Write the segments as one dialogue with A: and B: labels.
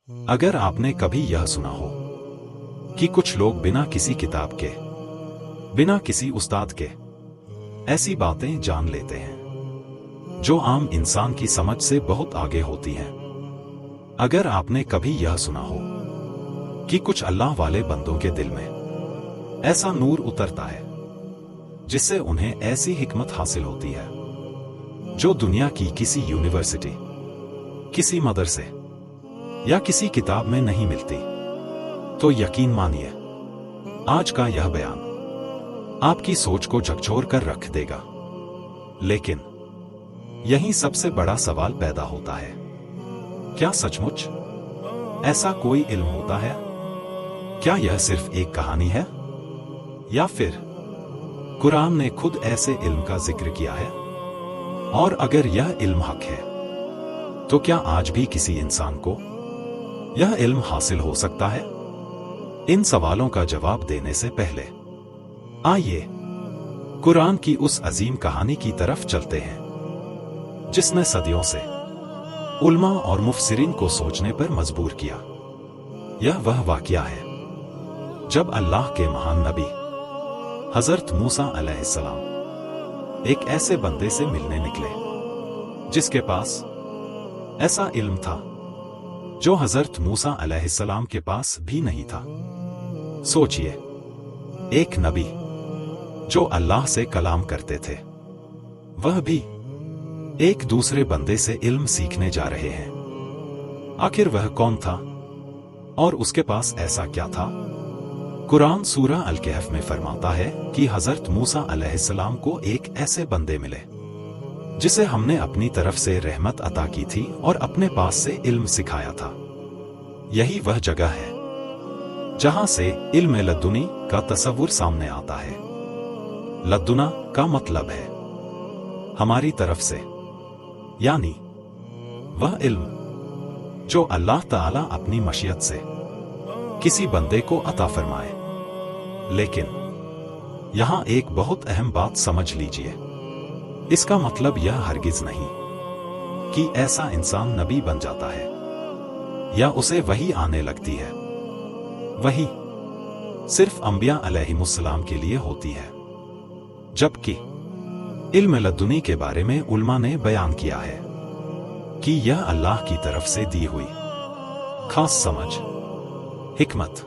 A: अगर आपने कभी यह सुना हो कि कुछ लोग बिना किसी किताब के, बिना किसी उस्ताद के ऐसी बातें जान लेते हैं जो आम इंसान की समझ से बहुत आगे होती हैं। अगर आपने कभी यह सुना हो कि कुछ अल्लाह वाले बंदों के दिल में ऐसा नूर उतरता है जिससे उन्हें ऐसी हिकमत हासिल होती है जो दुनिया की किसी यूनिवर्सिटी, किसी मदरसे या किसी किताब में नहीं मिलती, तो यकीन मानिए आज का यह बयान आपकी सोच को झकझोर कर रख देगा। लेकिन यही सबसे बड़ा सवाल पैदा होता है, क्या सचमुच ऐसा कोई इल्म होता है? क्या यह सिर्फ एक कहानी है या फिर कुरान ने खुद ऐसे इल्म का जिक्र किया है? और अगर यह इल्म हक है तो क्या आज भी किसी इंसान को यह इल्म हासिल हो सकता है? इन सवालों का जवाब देने से पहले आइए कुरान की उस अजीम कहानी की तरफ चलते हैं जिसने सदियों से उल्मा और मुफसिरीन को सोचने पर मजबूर किया। यह वह वाकया है जब अल्लाह के महान नबी हजरत मूसा अलैहिस्सलाम एक ऐसे बंदे से मिलने निकले जिसके पास ऐसा इल्म था जो हजरत मूसा अलैहिस्सलाम के पास भी नहीं था। सोचिए, एक नबी जो अल्लाह से कलाम करते थे, वह भी एक दूसरे बंदे से इल्म सीखने जा रहे हैं। आखिर वह कौन था और उसके पास ऐसा क्या था? कुरान सूरह अल कहफ में फरमाता है कि हजरत मूसा अलैहिस्सलाम को एक ऐसे बंदे मिले जिसे हमने अपनी तरफ से रहमत अता की थी और अपने पास से इल्म सिखाया था। यही वह जगह है जहां से इल्म लद्दुनी का तसव्वुर सामने आता है। लद्दुना का मतलब है हमारी तरफ से, यानी वह इल्म जो अल्लाह ताला अपनी मशीयत से किसी बंदे को अता फरमाए। लेकिन यहां एक बहुत अहम बात समझ लीजिए, इसका मतलब यह हरगिज नहीं कि ऐसा इंसान नबी बन जाता है या उसे वही आने लगती है। वही सिर्फ अंबिया अलैहिमुस्सलाम के लिए होती है, जबकि इल्म लद्दुनी के बारे में उल्मा ने बयान किया है कि यह अल्लाह की तरफ से दी हुई खास समझ, हिकमत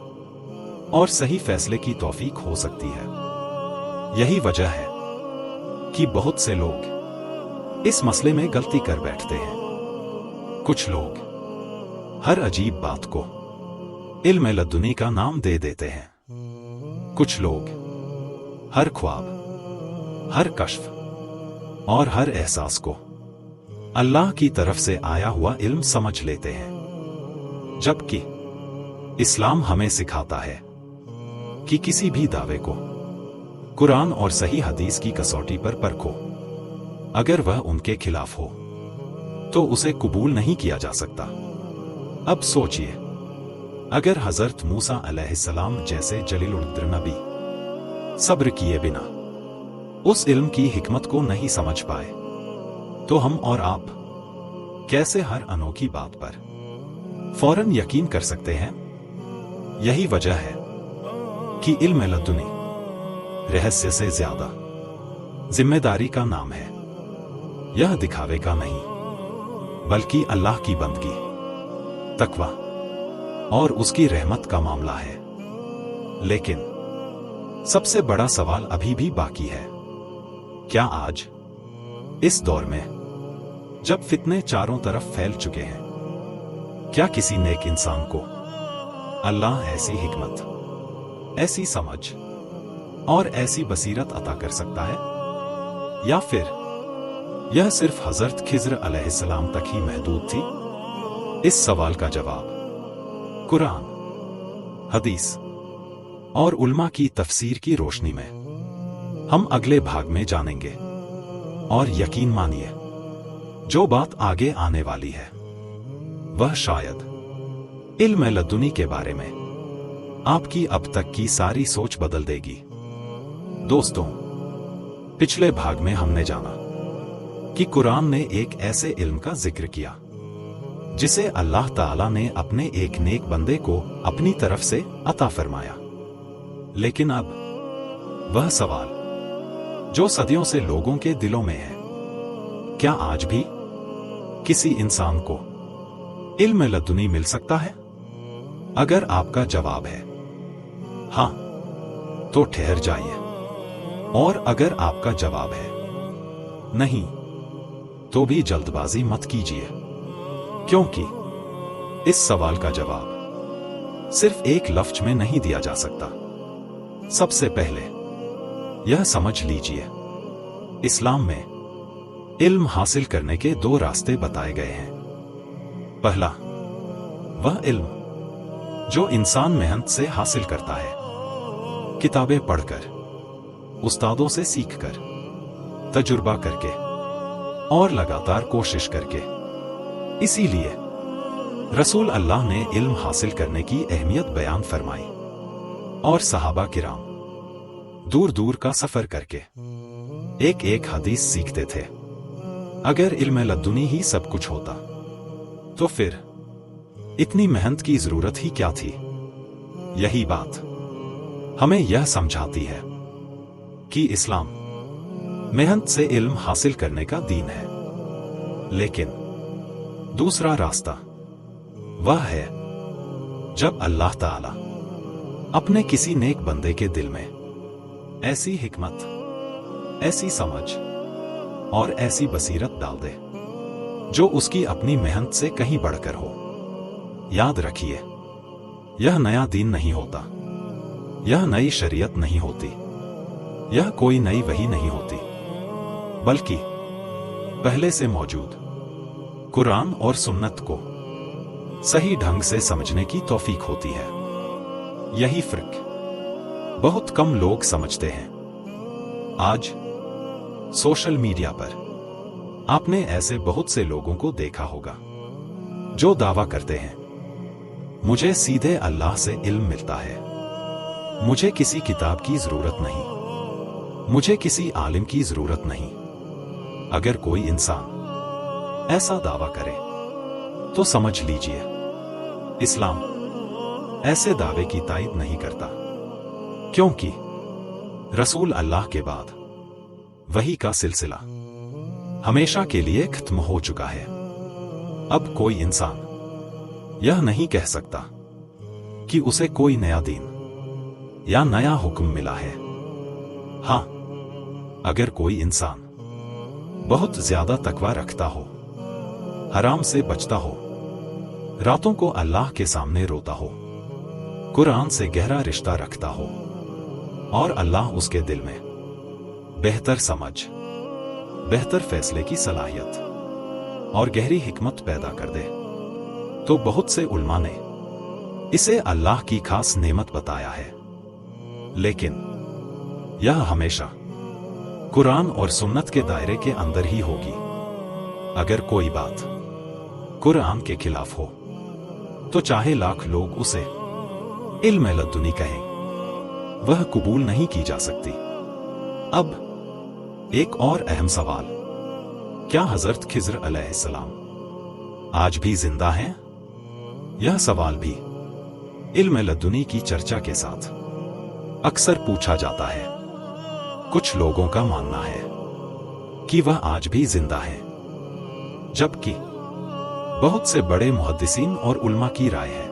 A: और सही फैसले की तौफीक हो सकती है। यही वजह है कि बहुत से लोग इस मसले में गलती कर बैठते हैं। कुछ लोग हर अजीब बात को इल्म लद्दुनी का नाम दे देते हैं। कुछ लोग हर ख्वाब, हर कश्फ और हर एहसास को अल्लाह की तरफ से आया हुआ इल्म समझ लेते हैं, जबकि इस्लाम हमें सिखाता है कि किसी भी दावे को कुरान और सही हदीस की कसौटी पर परखो। अगर वह उनके खिलाफ हो तो उसे कबूल नहीं किया जा सकता। अब सोचिए, अगर हजरत मूसा अलैहिस्सलाम जैसे जलीलुल क़द्र नबी सब्र किए बिना उस इल्म की हिकमत को नहीं समझ पाए, तो हम और आप कैसे हर अनोखी बात पर फौरन यकीन कर सकते हैं? यही वजह है कि इल्म लद्दुनी रहस्य से ज्यादा जिम्मेदारी का नाम है। यह दिखावे का नहीं, बल्कि अल्लाह की बंदगी, तकवा और उसकी रहमत का मामला है। लेकिन सबसे बड़ा सवाल अभी भी बाकी है, क्या आज इस दौर में जब फितने चारों तरफ फैल चुके हैं, क्या किसी नेक इंसान को अल्लाह ऐसी हिकमत, ऐसी समझ और ऐसी बसीरत अता कर सकता है? या फिर यह सिर्फ हजरत खिज़्र अलैहिस्सलाम तक ही महदूद थी? इस सवाल का जवाब कुरान, हदीस और उल्मा की तफसीर की रोशनी में हम अगले भाग में जानेंगे। और यकीन मानिए, जो बात आगे आने वाली है वह शायद इल्म लद्दुनी के बारे में आपकी अब तक की सारी सोच बदल देगी। दोस्तों, पिछले भाग में हमने जाना कि कुरान ने एक ऐसे इल्म का जिक्र किया जिसे अल्लाह ताला ने अपने एक नेक बंदे को अपनी तरफ से अता फरमाया। लेकिन अब वह सवाल जो सदियों से लोगों के दिलों में है, क्या आज भी किसी इंसान को इल्म लदुनी मिल सकता है? अगर आपका जवाब है हाँ, तो ठहर जाइए, और अगर आपका जवाब है नहीं, तो भी जल्दबाजी मत कीजिए, क्योंकि इस सवाल का जवाब सिर्फ एक लफ्ज में नहीं दिया जा सकता। सबसे पहले यह समझ लीजिए, इस्लाम में इल्म हासिल करने के 2 रास्ते बताए गए हैं। पहला, वह इल्म जो इंसान मेहनत से हासिल करता है, किताबें पढ़कर, उस्तादों से सीखकर, तजुर्बा करके और लगातार कोशिश करके। इसीलिए रसूल अल्लाह ने इल्म हासिल करने की अहमियत बयान फरमाई, और सहाबा किराम दूर दूर का सफर करके एक एक हदीस सीखते थे। अगर इल्म लदुनी ही सब कुछ होता, तो फिर इतनी मेहनत की जरूरत ही क्या थी? यही बात हमें यह समझाती है कि इस्लाम मेहनत से इल्म हासिल करने का दीन है। लेकिन दूसरा रास्ता वह है जब अल्लाह ताला अपने किसी नेक बंदे के दिल में ऐसी हिकमत, ऐसी समझ और ऐसी बसीरत डाल दे जो उसकी अपनी मेहनत से कहीं बढ़कर हो। याद रखिए, यह नया दीन नहीं होता, यह नई शरीयत नहीं होती, यह कोई नई वही नहीं होती, बल्कि पहले से मौजूद कुरान और सुन्नत को सही ढंग से समझने की तौफीक होती है। यही फर्क बहुत कम लोग समझते हैं। आज सोशल मीडिया पर आपने ऐसे बहुत से लोगों को देखा होगा जो दावा करते हैं, मुझे सीधे अल्लाह से इल्म मिलता है, मुझे किसी किताब की जरूरत नहीं, मुझे किसी आलिम की जरूरत नहीं। अगर कोई इंसान ऐसा दावा करे तो समझ लीजिए, इस्लाम ऐसे दावे की तायद नहीं करता, क्योंकि रसूल अल्लाह के बाद वही का सिलसिला हमेशा के लिए खत्म हो चुका है। अब कोई इंसान यह नहीं कह सकता कि उसे कोई नया दीन या नया हुक्म मिला है। हां, अगर कोई इंसान बहुत ज्यादा तकवा रखता हो, हराम से बचता हो, रातों को अल्लाह के सामने रोता हो, कुरान से गहरा रिश्ता रखता हो, और अल्लाह उसके दिल में बेहतर समझ, बेहतर फैसले की सलाहियत और गहरी हिकमत पैदा कर दे, तो बहुत से उल्मा ने इसे अल्लाह की खास नेमत बताया है। लेकिन यह हमेशा कुरान और सुन्नत के दायरे के अंदर ही होगी। अगर कोई बात कुरान के खिलाफ हो, तो चाहे लाख लोग उसे इल्म लदुनी कहें, वह कबूल नहीं की जा सकती। अब एक और अहम सवाल, क्या हजरत खिज़र अलैहिस्सलाम आज भी जिंदा हैं? यह सवाल भी इल्म लदुनी की चर्चा के साथ अक्सर पूछा जाता है। कुछ लोगों का मानना है कि वह आज भी जिंदा है, जबकि बहुत से बड़े मुहद्दिसीन और उल्मा की राय है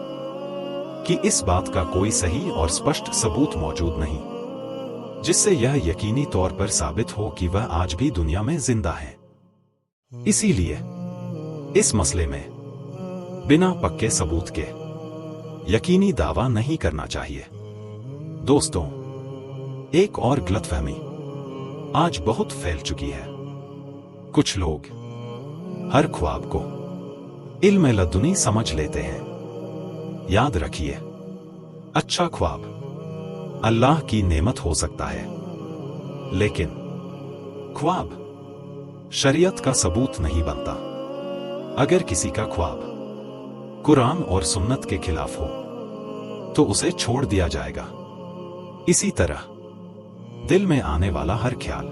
A: कि इस बात का कोई सही और स्पष्ट सबूत मौजूद नहीं जिससे यह यकीनी तौर पर साबित हो कि वह आज भी दुनिया में जिंदा है। इसीलिए इस मसले में बिना पक्के सबूत के यकीनी दावा नहीं करना चाहिए। दोस्तों, एक और गलतफहमी आज बहुत फैल चुकी है। कुछ लोग हर ख्वाब को इल्म लदुनी समझ लेते हैं। याद रखिए, अच्छा ख्वाब अल्लाह की नेमत हो सकता है, लेकिन ख्वाब शरीयत का सबूत नहीं बनता। अगर किसी का ख्वाब कुरान और सुन्नत के खिलाफ हो, तो उसे छोड़ दिया जाएगा। इसी तरह दिल में आने वाला हर ख्याल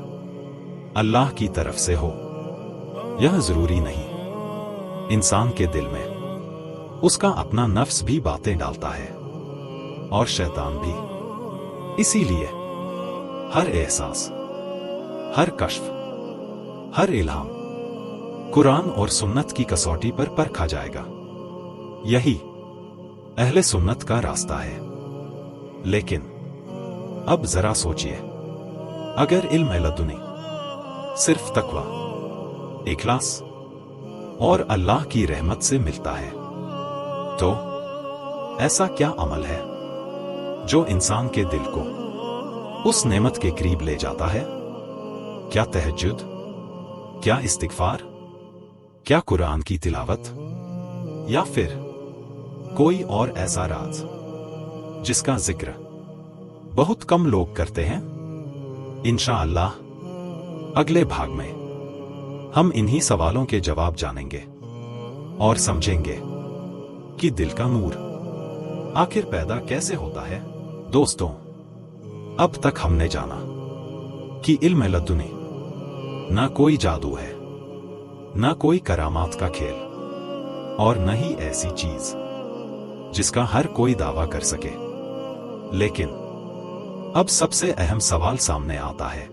A: अल्लाह की तरफ से हो, यह जरूरी नहीं। इंसान के दिल में उसका अपना नफ्स भी बातें डालता है और शैतान भी। इसीलिए हर एहसास, हर कश्फ, हर इल्हाम कुरान और सुन्नत की कसौटी पर परखा जाएगा। यही अहले सुन्नत का रास्ता है। लेकिन अब जरा सोचिए, अगर इल्म लदुनी सिर्फ तकवा, इखलास और अल्लाह की रहमत से मिलता है, तो ऐसा क्या अमल है जो इंसान के दिल को उस नेमत के करीब ले जाता है? क्या तहज्जुद? क्या इस्तिगफार? क्या कुरान की तिलावत? या फिर कोई और ऐसा राज जिसका जिक्र बहुत कम लोग करते हैं? इंशाअल्लाह अगले भाग में हम इन्हीं सवालों के जवाब जानेंगे और समझेंगे कि दिल का नूर आखिर पैदा कैसे होता है। दोस्तों, अब तक हमने जाना कि इल्म लदुनी ना कोई जादू है, ना कोई करामात का खेल, और न ही ऐसी चीज जिसका हर कोई दावा कर सके। लेकिन अब सबसे अहम सवाल सामने आता है,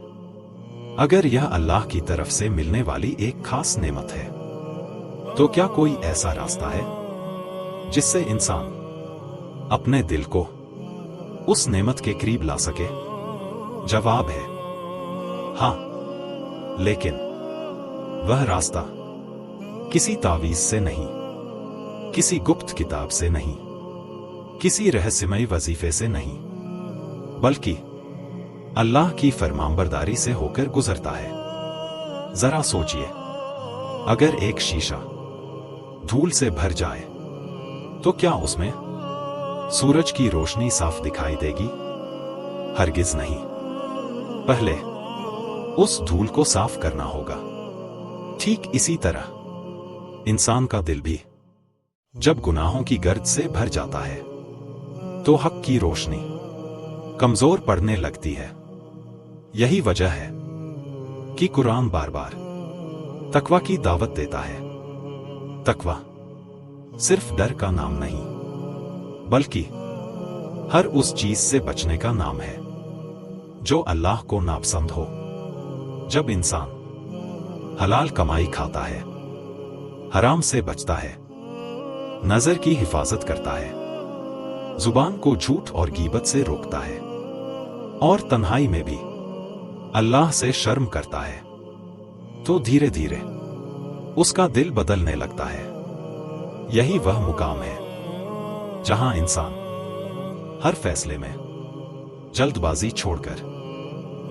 A: अगर यह अल्लाह की तरफ से मिलने वाली एक खास नेमत है, तो क्या कोई ऐसा रास्ता है जिससे इंसान अपने दिल को उस नेमत के करीब ला सके? जवाब है हां, लेकिन वह रास्ता किसी तावीज से नहीं, किसी गुप्त किताब से नहीं, किसी रहस्यमय वजीफे से नहीं, बल्कि अल्लाह की फरमानबरदारी से होकर गुजरता है। जरा सोचिए, अगर एक शीशा धूल से भर जाए तो क्या उसमें सूरज की रोशनी साफ दिखाई देगी? हरगिज नहीं। पहले उस धूल को साफ करना होगा। ठीक इसी तरह इंसान का दिल भी जब गुनाहों की गर्द से भर जाता है तो हक की रोशनी कमजोर पड़ने लगती है। यही वजह है कि कुरान बार बार तकवा की दावत देता है। तकवा सिर्फ डर का नाम नहीं, बल्कि हर उस चीज से बचने का नाम है जो अल्लाह को नापसंद हो। जब इंसान हलाल कमाई खाता है, हराम से बचता है, नजर की हिफाजत करता है, जुबान को झूठ और गीबत से रोकता है, और तन्हाई में भी अल्लाह से शर्म करता है, तो धीरे धीरे उसका दिल बदलने लगता है। यही वह मुकाम है जहां इंसान हर फैसले में जल्दबाजी छोड़कर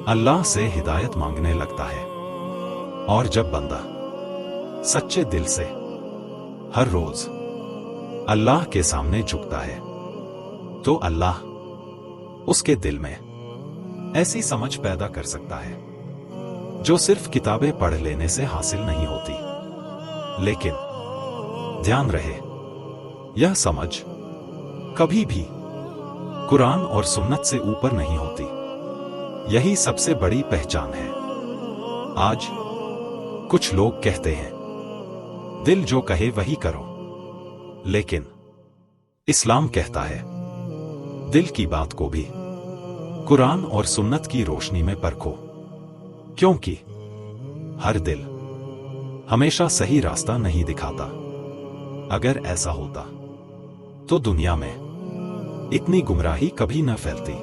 A: अल्लाह से हिदायत मांगने लगता है। और जब बंदा सच्चे दिल से हर रोज अल्लाह के सामने झुकता है, तो अल्लाह उसके दिल में ऐसी समझ पैदा कर सकता है जो सिर्फ किताबें पढ़ लेने से हासिल नहीं होती। लेकिन ध्यान रहे, यह समझ कभी भी कुरान और सुन्नत से ऊपर नहीं होती। यही सबसे बड़ी पहचान है। आज कुछ लोग कहते हैं दिल जो कहे वही करो, लेकिन इस्लाम कहता है दिल की बात को भी कुरान और सुन्नत की रोशनी में परखो, क्योंकि हर दिल हमेशा सही रास्ता नहीं दिखाता। अगर ऐसा होता तो दुनिया में इतनी गुमराही कभी न फैलती।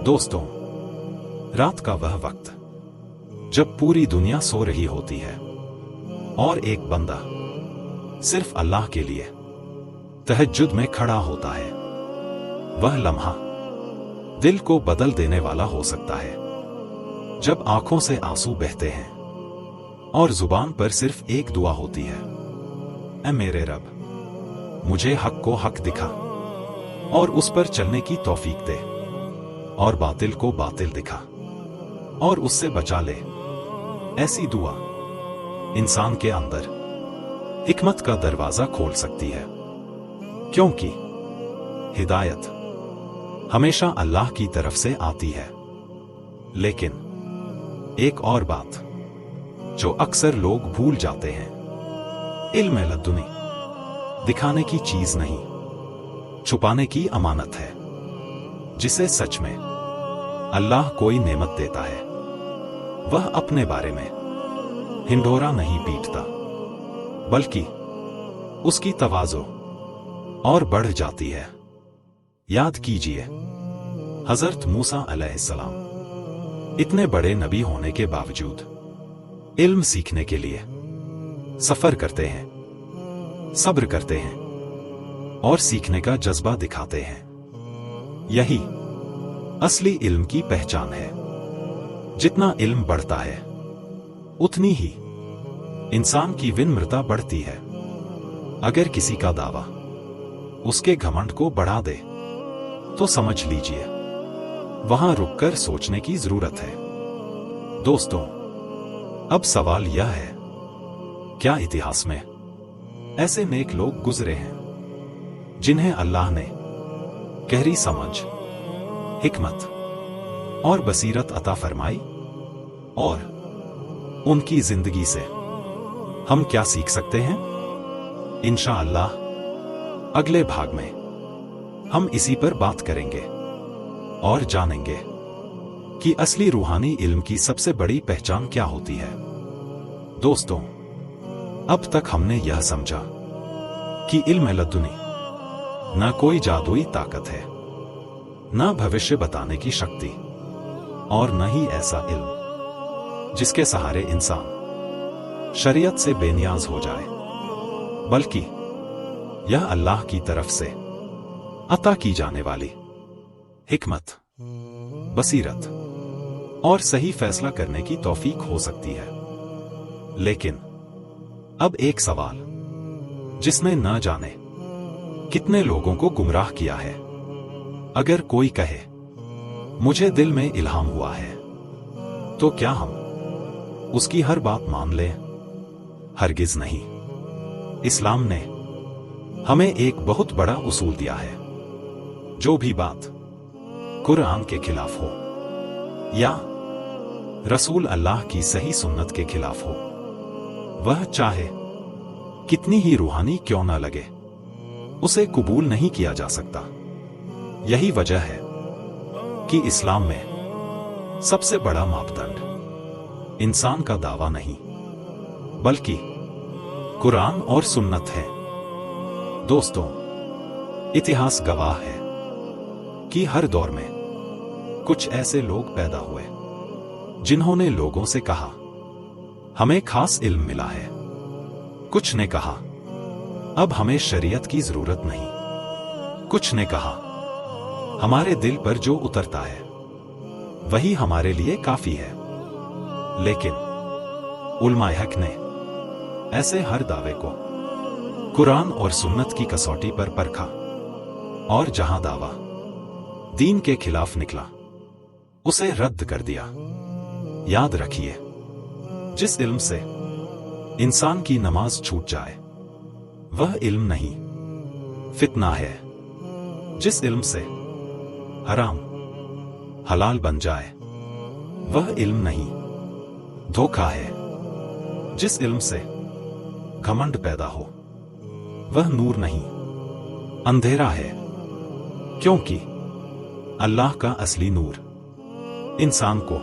A: दोस्तों, रात का वह वक्त जब पूरी दुनिया सो रही होती है और एक बंदा सिर्फ अल्लाह के लिए तहज्जुद में खड़ा होता है, वह लम्हा दिल को बदल देने वाला हो सकता है। जब आंखों से आंसू बहते हैं और जुबान पर सिर्फ एक दुआ होती है, ऐ मेरे रब, मुझे हक को हक दिखा और उस पर चलने की तौफीक दे, और बातिल को बातिल दिखा और उससे बचा ले। ऐसी दुआ इंसान के अंदर हिकमत का दरवाजा खोल सकती है, क्योंकि हिदायत हमेशा अल्लाह की तरफ से आती है। लेकिन एक और बात जो अक्सर लोग भूल जाते हैं, इल्म लदुनी दिखाने की चीज नहीं, छुपाने की अमानत है। जिसे सच में अल्लाह कोई नेमत देता है, वह अपने बारे में हिंडोरा नहीं पीटता, बल्कि उसकी तवाज़ो और बढ़ जाती है। याद कीजिए, हजरत मूसा अलैहिस्सलाम इतने बड़े नबी होने के बावजूद इल्म सीखने के लिए सफर करते हैं, सब्र करते हैं और सीखने का जज्बा दिखाते हैं। यही असली इल्म की पहचान है। जितना इल्म बढ़ता है, उतनी ही इंसान की विनम्रता बढ़ती है। अगर किसी का दावा उसके घमंड को बढ़ा दे, तो समझ लीजिए वहां रुककर सोचने की जरूरत है। दोस्तों, अब सवाल यह है, क्या इतिहास में ऐसे नेक लोग गुजरे हैं जिन्हें अल्लाह ने गहरी समझ, हिकमत और बसीरत अता फरमाई? और उनकी जिंदगी से हम क्या सीख सकते हैं? इंशाअल्लाह अगले भाग में हम इसी पर बात करेंगे और जानेंगे कि असली रूहानी इल्म की सबसे बड़ी पहचान क्या होती है। दोस्तों, अब तक हमने यह समझा कि इल्म लदुनी न कोई जादुई ताकत है, न भविष्य बताने की शक्ति, और न ही ऐसा इल्म जिसके सहारे इंसान शरीयत से बेनियाज हो जाए, बल्कि यह अल्लाह की तरफ से अता की जाने वाली हिकमत, बसीरत और सही फैसला करने की तौफीक हो सकती है। लेकिन अब एक सवाल, जिसने न जाने कितने लोगों को गुमराह किया है। अगर कोई कहे मुझे दिल में इल्हाम हुआ है, तो क्या हम उसकी हर बात मान लें? हरगिज नहीं। इस्लाम ने हमें एक बहुत बड़ा उसूल दिया है। जो भी बात कुरान के खिलाफ हो या रसूल अल्लाह की सही सुन्नत के खिलाफ हो, वह चाहे कितनी ही रूहानी क्यों न लगे, उसे कबूल नहीं किया जा सकता। यही वजह है कि इस्लाम में सबसे बड़ा मापदंड इंसान का दावा नहीं, बल्कि कुरान और सुन्नत है। दोस्तों, इतिहास गवाह है कि हर दौर में कुछ ऐसे लोग पैदा हुए जिन्होंने लोगों से कहा, हमें खास इल्म मिला है। कुछ ने कहा, अब हमें शरीयत की जरूरत नहीं। कुछ ने कहा, हमारे दिल पर जो उतरता है वही हमारे लिए काफी है। लेकिन उलमाए हक ने ऐसे हर दावे को कुरान और सुन्नत की कसौटी पर परखा, और जहां दावा दीन के खिलाफ निकला, उसे रद्द कर दिया। याद रखिए, जिस इल्म से इंसान की नमाज छूट जाए, वह इल्म नहीं, फितना है। जिस इल्म से हराम हलाल बन जाए, वह इल्म नहीं, धोखा है। जिस इल्म से घमंड पैदा हो, वह नूर नहीं, अंधेरा है। क्योंकि अल्लाह का असली नूर इंसान को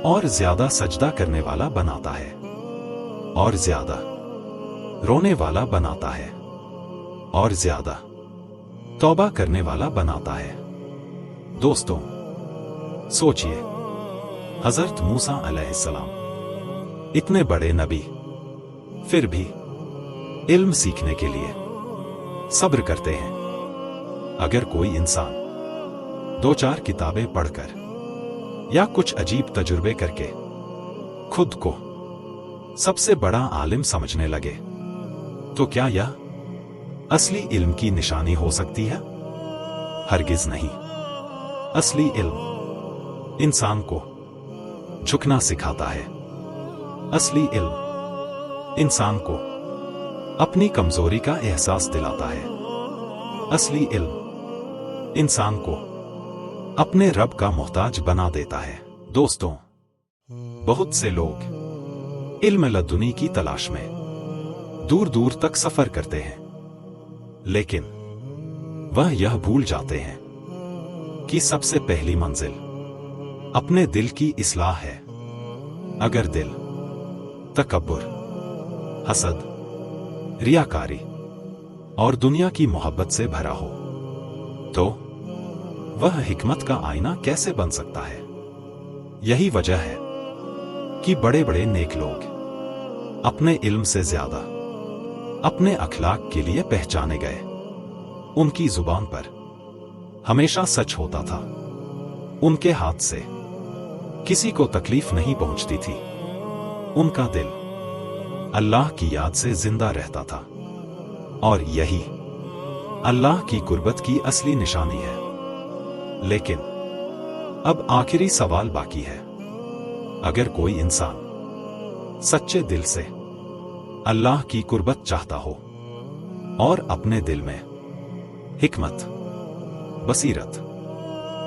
A: और ज्यादा सजदा करने वाला बनाता है, और ज्यादा रोने वाला बनाता है, और ज्यादा तौबा करने वाला बनाता है। दोस्तों, सोचिए, हजरत मूसा अलैहिस्सलाम इतने बड़े नबी, फिर भी इल्म सीखने के लिए सब्र करते हैं। अगर कोई इंसान 2-4 किताबें पढ़कर या कुछ अजीब तजुर्बे करके खुद को सबसे बड़ा आलिम समझने लगे, तो क्या यह असली इल्म की निशानी हो सकती है? हरगिज नहीं। असली इल्म इंसान को झुकना सिखाता है। असली इल्म इंसान को अपनी कमजोरी का एहसास दिलाता है। असली इल्म इंसान को अपने रब का मोहताज बना देता है। दोस्तों, बहुत से लोग इल्म लदुनी की तलाश में दूर दूर तक सफर करते हैं, लेकिन वह यह भूल जाते हैं कि सबसे पहली मंजिल अपने दिल की इस्लाह है। अगर दिल तकब्बुर, हसद, रियाकारी और दुनिया की मोहब्बत से भरा हो तो वह हिकमत का आईना कैसे बन सकता है? यही वजह है कि बड़े बड़े नेक लोग अपने इल्म से ज्यादा अपने अखलाक के लिए पहचाने गए। उनकी जुबान पर हमेशा सच होता था, उनके हाथ से किसी को तकलीफ नहीं पहुंचती थी, उनका दिल अल्लाह की याद से जिंदा रहता था और यही अल्लाह की कुर्बत की असली निशानी है। लेकिन अब आखिरी सवाल बाकी है। अगर कोई इंसान सच्चे दिल से अल्लाह की कुर्बत चाहता हो और अपने दिल में हिकमत, बसीरत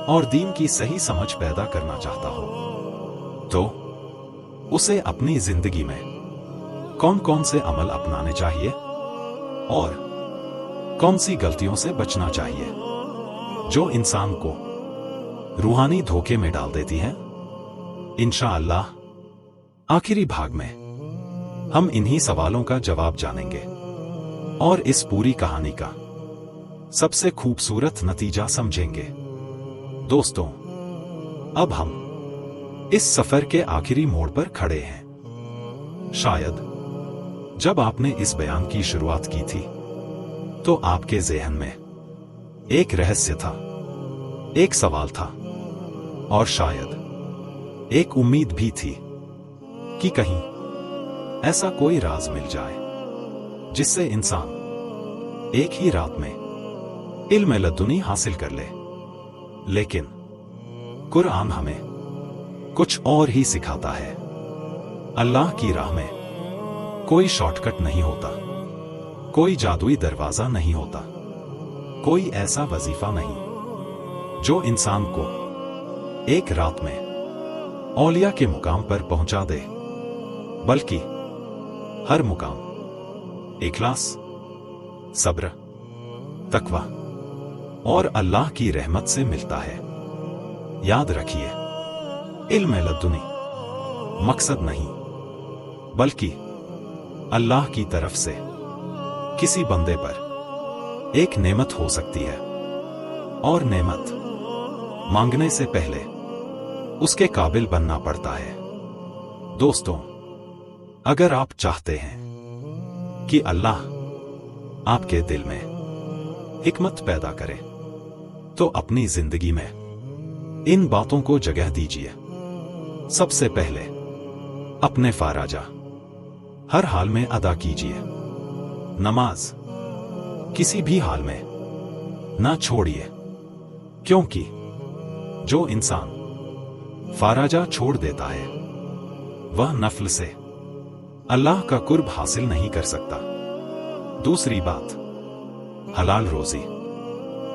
A: और दीन की सही समझ पैदा करना चाहता हो तो उसे अपनी जिंदगी में कौन कौन से अमल अपनाने चाहिए और कौन सी गलतियों से बचना चाहिए जो इंसान को रूहानी धोखे में डाल देती हैं? इंशाअल्लाह आखिरी भाग में हम इन्हीं सवालों का जवाब जानेंगे और इस पूरी कहानी का सबसे खूबसूरत नतीजा समझेंगे। दोस्तों, अब हम इस सफर के आखिरी मोड़ पर खड़े हैं। शायद जब आपने इस बयान की शुरुआत की थी तो आपके ज़हन में एक रहस्य था, एक सवाल था और शायद एक उम्मीद भी थी कि कहीं ऐसा कोई राज मिल जाए जिससे इंसान एक ही रात में इल्म लदुनी हासिल कर ले। लेकिन कुरान हमें कुछ और ही सिखाता है। अल्लाह की राह में कोई शॉर्टकट नहीं होता, कोई जादुई दरवाजा नहीं होता, कोई ऐसा वजीफा नहीं जो इंसान को एक रात में औलिया के मुकाम पर पहुंचा दे, बल्कि हर मुकाम इखलास, सब्र, तकवा और अल्लाह की रहमत से मिलता है। याद रखिए, इल्म लदुनी मकसद नहीं बल्कि अल्लाह की तरफ से किसी बंदे पर एक नेमत हो सकती है और नेमत मांगने से पहले उसके काबिल बनना पड़ता है। दोस्तों, अगर आप चाहते हैं कि अल्लाह आपके दिल में हिकमत पैदा करे तो अपनी जिंदगी में इन बातों को जगह दीजिए। सबसे पहले अपने फाराजा हर हाल में अदा कीजिए। नमाज किसी भी हाल में ना छोड़िए, क्योंकि जो इंसान फाराजा छोड़ देता है वह नफल से अल्लाह का कुर्ब हासिल नहीं कर सकता। दूसरी बात, हलाल रोजी।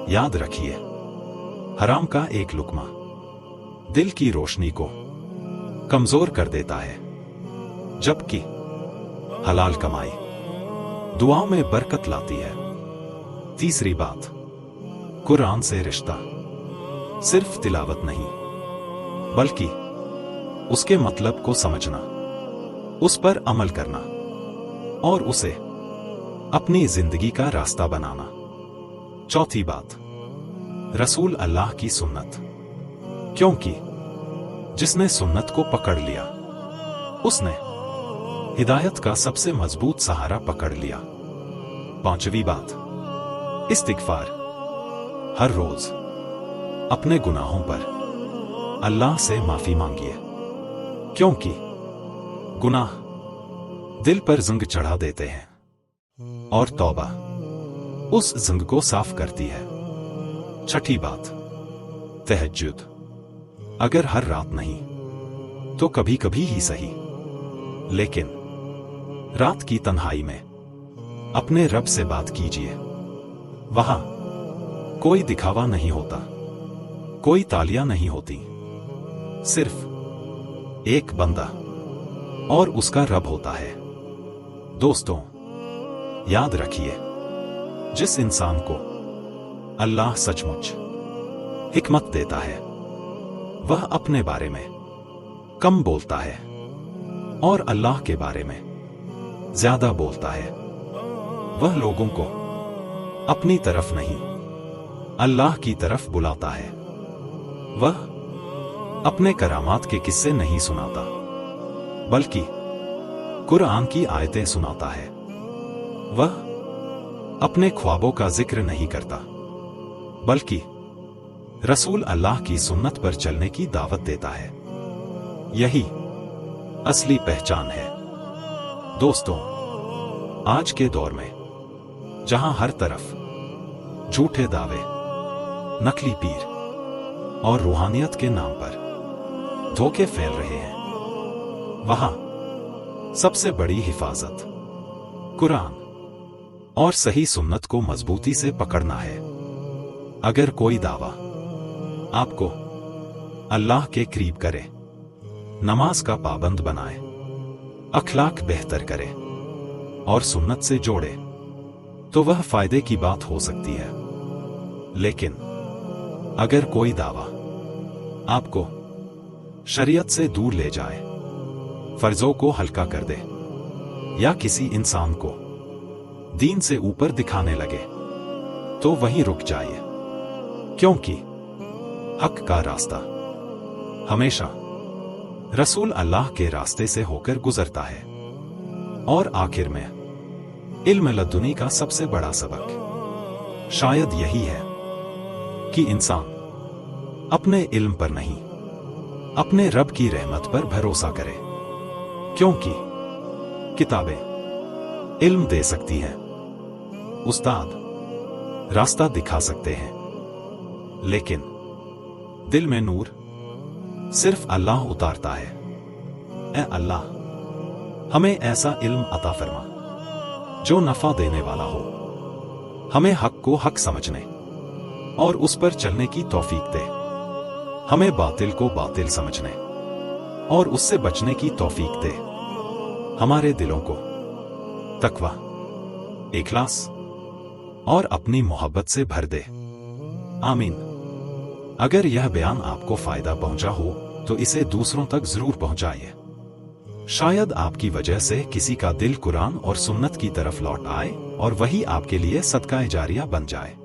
A: याद रखिए, हराम का एक लुकमा दिल की रोशनी को कमजोर कर देता है, जबकि हलाल कमाई दुआओं में बरकत लाती है। तीसरी बात, कुरान से रिश्ता सिर्फ तिलावत नहीं बल्कि उसके मतलब को समझना, उस पर अमल करना और उसे अपनी जिंदगी का रास्ता बनाना। चौथी बात, रसूल अल्लाह की सुन्नत, क्योंकि जिसने सुन्नत को पकड़ लिया उसने हिदायत का सबसे मजबूत सहारा पकड़ लिया। पांचवी बात, इस्तिगफार। हर रोज अपने गुनाहों पर अल्लाह से माफी मांगिए, क्योंकि गुनाह दिल पर जंग चढ़ा देते हैं और तौबा उस जंग को साफ करती है। छठी बात, तहज्जुद। अगर हर रात नहीं तो कभी कभी ही सही, लेकिन रात की तन्हाई में अपने रब से बात कीजिए। वहां कोई दिखावा नहीं होता, कोई तालियां नहीं होती, सिर्फ एक बंदा और उसका रब होता है। दोस्तों, याद रखिए, जिस इंसान को अल्लाह सचमुच हिकमत देता है वह अपने बारे में कम बोलता है और अल्लाह के बारे में ज्यादा बोलता है। वह लोगों को अपनी तरफ नहीं अल्लाह की तरफ बुलाता है। वह अपने करामात के किस्से नहीं सुनाता बल्कि कुरान की आयतें सुनाता है। वह अपने ख्वाबों का जिक्र नहीं करता बल्कि रसूल अल्लाह की सुन्नत पर चलने की दावत देता है। यही असली पहचान है। दोस्तों, आज के दौर में जहां हर तरफ झूठे दावे, नकली पीर और रूहानियत के नाम पर धोखे फैल रहे हैं, वहां सबसे बड़ी हिफाजत कुरान और सही सुन्नत को मजबूती से पकड़ना है। अगर कोई दावा आपको अल्लाह के करीब करे, नमाज का पाबंद बनाए, अखलाक बेहतर करे और सुन्नत से जोड़े, तो वह फायदे की बात हो सकती है। लेकिन अगर कोई दावा आपको शरीयत से दूर ले जाए, फर्जों को हल्का कर दे या किसी इंसान को दीन से ऊपर दिखाने लगे, तो वहीं रुक जाइए, क्योंकि हक का रास्ता हमेशा रसूल अल्लाह के रास्ते से होकर गुजरता है। और आखिर में इल्म लदुनी का सबसे बड़ा सबक शायद यही है कि इंसान अपने इल्म पर नहीं, अपने रब की रहमत पर भरोसा करे, क्योंकि किताबें इल्म दे सकती हैं, उस्ताद रास्ता दिखा सकते हैं, लेकिन दिल में नूर सिर्फ अल्लाह उतारता है। ऐ अल्लाह, हमें ऐसा इल्म अता फरमा जो नफा देने वाला हो, हमें हक को हक समझने और उस पर चलने की तौफीक दे, हमें बातिल को बातिल समझने और उससे बचने की तौफीक दे, हमारे दिलों को तकवा, इखलास और अपनी मोहब्बत से भर दे। आमीन। अगर यह बयान आपको फायदा पहुंचा हो तो इसे दूसरों तक जरूर पहुंचाइए। शायद आपकी वजह से किसी का दिल कुरान और सुन्नत की तरफ लौट आए और वही आपके लिए सदका जारिया बन जाए।